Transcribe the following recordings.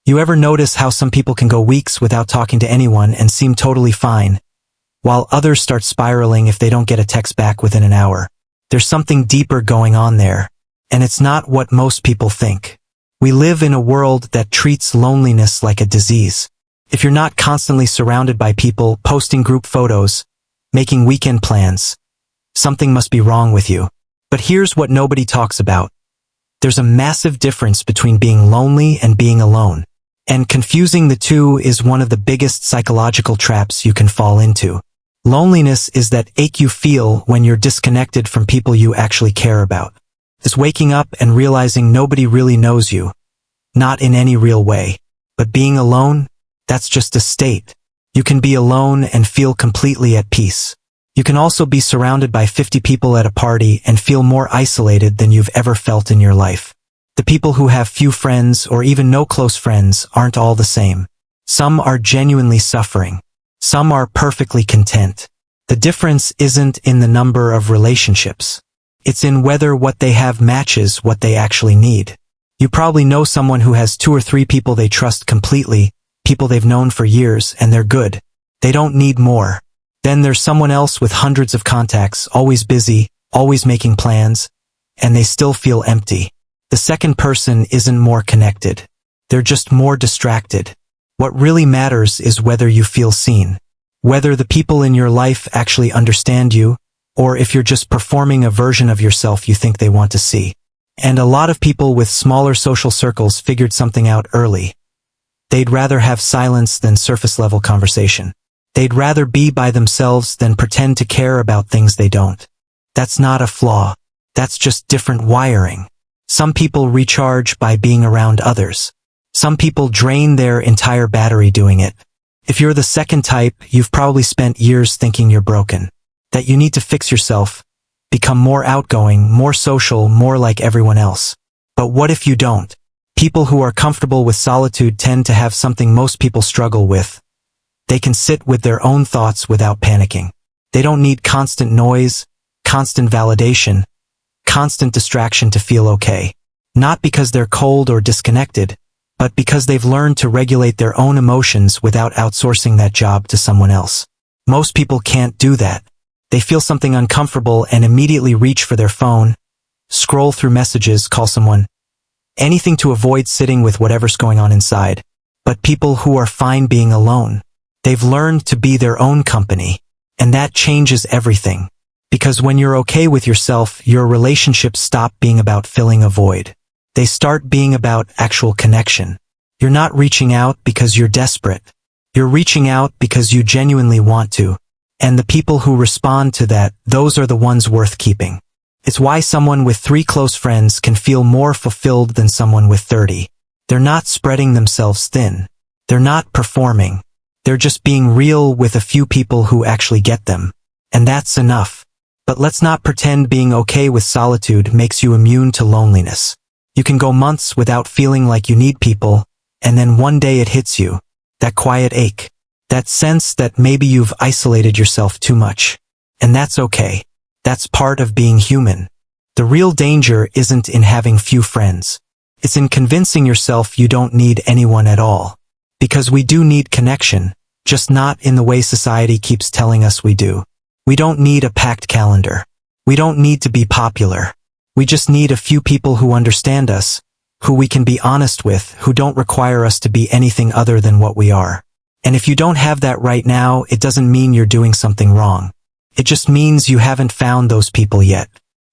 You ever notice how some people can go weeks without talking to anyone and seem totally fine, while others start spiraling if they don't get a text back within an hour? There's something deeper going on there, and it's not what most people think. We live in a world that treats loneliness like a disease. If you're not constantly surrounded by people, posting group photos, making weekend plans, something must be wrong with you. But here's what nobody talks about. There's a massive difference between being lonely and being alone. And confusing the two is one of the biggest psychological traps you can fall into. Loneliness is that ache you feel when you're disconnected from people you actually care about. It's waking up and realizing nobody really knows you. Not in any real way. But being alone, that's just a state. You can be alone and feel completely at peace. You can also be surrounded by 50 people at a party and feel more isolated than you've ever felt in your life. The people who have few friends or even no close friends aren't all the same. Some are genuinely suffering. Some are perfectly content. The difference isn't in the number of relationships. It's in whether what they have matches what they actually need. You probably know someone who has 2 or 3 people they trust completely, people they've known for years, and they're good. They don't need more. Then there's someone else with hundreds of contacts, always busy, always making plans, and they still feel empty. The second person isn't more connected. They're just more distracted. What really matters is whether you feel seen. Whether the people in your life actually understand you, or if you're just performing a version of yourself you think they want to see. And a lot of people with smaller social circles figured something out early. They'd rather have silence than surface-level conversation. They'd rather be by themselves than pretend to care about things they don't. That's not a flaw. That's just different wiring. Some people recharge by being around others. Some people drain their entire battery doing it. If you're the second type, you've probably spent years thinking you're broken. That you need to fix yourself, become more outgoing, more social, more like everyone else. But what if you don't? People who are comfortable with solitude tend to have something most people struggle with. They can sit with their own thoughts without panicking. They don't need constant noise, constant validation, constant distraction to feel okay. Not because they're cold or disconnected, but because they've learned to regulate their own emotions without outsourcing that job to someone else. Most people can't do that. They feel something uncomfortable and immediately reach for their phone, scroll through messages, call someone. Anything to avoid sitting with whatever's going on inside. But people who are fine being alone, they've learned to be their own company. And that changes everything. Because when you're okay with yourself, your relationships stop being about filling a void. They start being about actual connection. You're not reaching out because you're desperate. You're reaching out because you genuinely want to. And the people who respond to that, those are the ones worth keeping. It's why someone with 3 close friends can feel more fulfilled than someone with 30. They're not spreading themselves thin. They're not performing. They're just being real with a few people who actually get them. And that's enough. But let's not pretend being okay with solitude makes you immune to loneliness. You can go months without feeling like you need people, and then one day it hits you. That quiet ache. That sense that maybe you've isolated yourself too much. And that's okay. That's part of being human. The real danger isn't in having few friends. It's in convincing yourself you don't need anyone at all. Because we do need connection, just not in the way society keeps telling us we do. We don't need a packed calendar. We don't need to be popular. We just need a few people who understand us, who we can be honest with, who don't require us to be anything other than what we are. And if you don't have that right now, it doesn't mean you're doing something wrong. It just means you haven't found those people yet.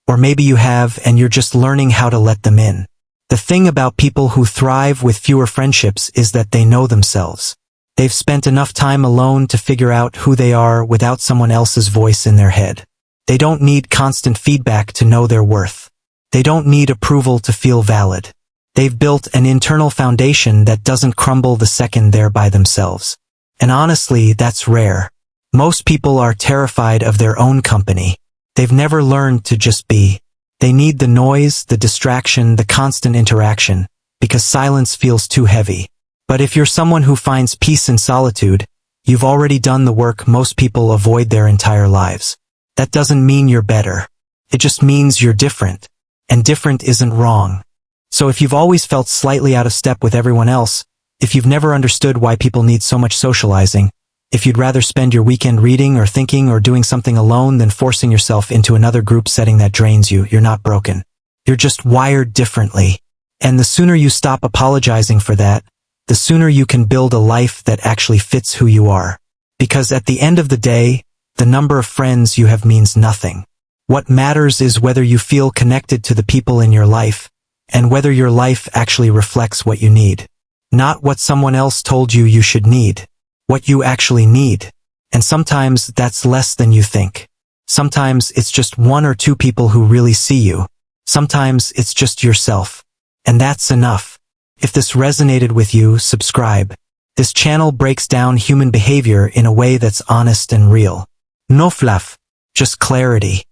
Or maybe you have and you're just learning how to let them in. The thing about people who thrive with fewer friendships is that they know themselves. They've spent enough time alone to figure out who they are without someone else's voice in their head. They don't need constant feedback to know their worth. They don't need approval to feel valid. They've built an internal foundation that doesn't crumble the second they're by themselves. And honestly, that's rare. Most people are terrified of their own company. They've never learned to just be. They need the noise, the distraction, the constant interaction, because silence feels too heavy. But if you're someone who finds peace in solitude, you've already done the work most people avoid their entire lives. That doesn't mean you're better. It just means you're different. And different isn't wrong. So if you've always felt slightly out of step with everyone else, If you've never understood why people need so much socializing, if you'd rather spend your weekend reading or thinking or doing something alone than forcing yourself into another group setting that drains you, you're not broken. You're just wired differently. And the sooner you stop apologizing for that, the sooner you can build a life that actually fits who you are. Because at the end of the day, the number of friends you have means nothing. What matters is whether you feel connected to the people in your life, and whether your life actually reflects what you need. Not what someone else told you you should need. What you actually need. And sometimes that's less than you think. Sometimes it's just one or two people who really see you. Sometimes it's just yourself. And that's enough. If this resonated with you, subscribe. This channel breaks down human behavior in a way that's honest and real. No fluff, just clarity.